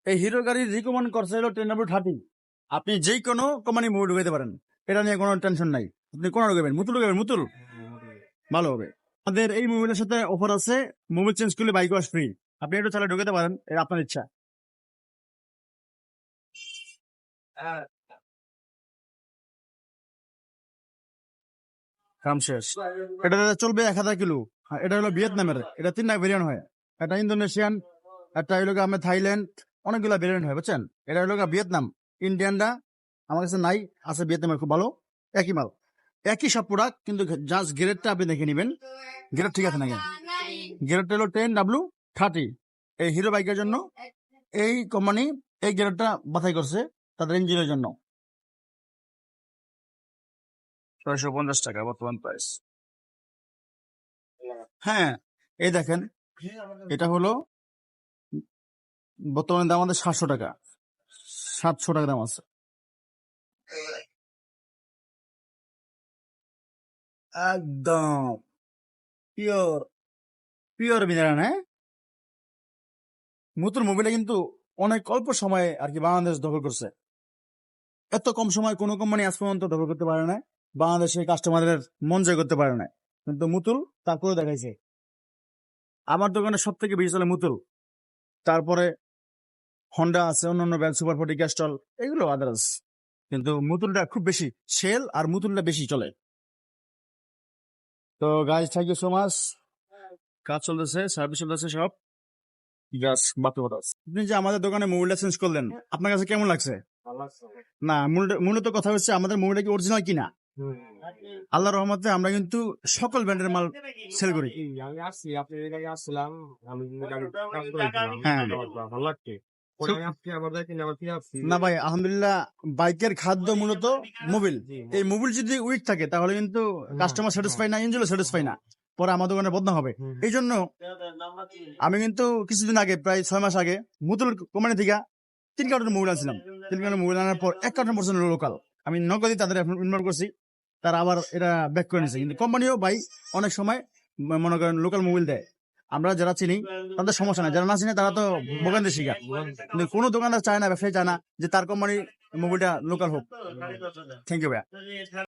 এই হিরো গাড়ির রিকমেন্ড করছে হলো 10W30। আপনি যে কোনো কোম্পানি মোবাইল ঢুকাইতে পারেন, এটা নিয়ে কোনো টেনশন নাই। আপনি কোন ঢুকাবেন? মুতুল ভালো হবে। আমাদের এই মোবাইলের সাথে অফার আছে, মোবাইল চেঞ্জ করলে বাইক ওয়াশ ফ্রি। আপনি এটা চালা ঢুকাতে পারেন, এটা আপনার ইচ্ছা। কাম শেষ। এটা চলবে 1000 কিলো। এটা হলো ভিয়েতনামের, এটা 3টা ভেরিয়েন্ট হয়। এটা ইন্দোনেশিয়ান, একটা হলো আমার থাইল্যান্ড, অনেকগুলা ভেরিয়েন্ট হয় বুঝছেন। এটা হলো ভিয়েতনাম। ইন্ডিয়ানটা আমার কাছে নাই, আছে ভিয়েতনামের খুব ভালো, একই মাল, একই সব প্রোডাক্ট, কিন্তু জাস্ট গ্রেডটা আপনি দেখে নেবেন, গ্রেড ঠিক আছে নাকি। গ্রেডটা হলো 10W30। এই হিরো বাইকের জন্য এই কোম্পানি এই গ্রেডটা বাছাই করছে তাদের ইঞ্জিনের জন্য। 650 টাকা বর্তমান প্রাইস। হ্যাঁ, এই দেখেন, এটা হলো বর্তমানে দাম আমাদের 700 টাকা, 700 টাকা দাম আছে। একদম পিওর পিওর মিনারেল। হ্যাঁ, নতুন মোবাইলটা কিন্তু অনেক অল্প সময়ে আর কি বাংলাদেশ দখল করছে। এত কম সময় কোনো কোম্পানি আজ পর্যন্ত দখল করতে পারে না, বাংলাদেশের কাস্টমারের মন জয় করতে পারে না। কিন্তু মুতুল তারপরে দেখাইছে। আমার দোকানে সব থেকে বেশি চলে মুতুল, তারপরে হন্ডা আছে, অন্যান্য ব্র্যান্ড সুপার 40 ক্যাস্টল, এগুলো আদার্স, কিন্তু মুতুলটা খুব বেশি সেল আর মুতুলটা বেশি চলে। তো guys, thank you so much. কাজ চলতেছে, সার্ভিস চলতেছে সব। আপনি যে আমাদের দোকানে মোবাইলটা চেঞ্জ করলেন, আপনার কাছে কেমন লাগছে? না, মূলত কথা হচ্ছে আমাদের মোবাইলটা কি অরিজিনাল কিনা। আল্লাহর রহমতে আমরা কিন্তু সকল ব্র্যান্ডের মাল সেল করি। আমি আসছি, আপনার এখানে আসছিলাম, আমি হ্যাঁ, ভালো লাগছে। না ভাই, আলহামদুলিল্লাহ, বাইকের খাদ্য মূলত মোবিল। এই মোবিল যদি উইক থাকে তাহলে কিন্তু কাস্টমার স্যাটিসফাই না, ইঞ্জিনও স্যাটিসফাই না, পরে আমার দোকানে বদনাম হবে। এই জন্য আমি কিন্তু কিছুদিন আগে, প্রায় 6 মাস আগে, মুতুল কোম্পানি থেকে 3 কার্টন মোবিল আনছিলাম। 3 কার্টন মোবিল আনার পর 1 কার্টন পর্যন্ত লোকাল। আমি নগদই তাদের ইনভলভ করছি, তারা আবার এটা ব্যাক করে নিয়েছে। কিন্তু কোম্পানিও ভাই অনেক সময় মনে করেন লোকাল মোবিল দেয়। আমরা যারা চিনি তাদের সমস্যা নাই, যারা না চিনি তারা তো ভোগান্তি শিকার। কিন্তু কোনো দোকানদার চায় না, ব্যবসায়ী চায় না যে তার কোম্পানি মোবিলটা লোকাল হোক। থ্যাংক ইউ ভাইয়া।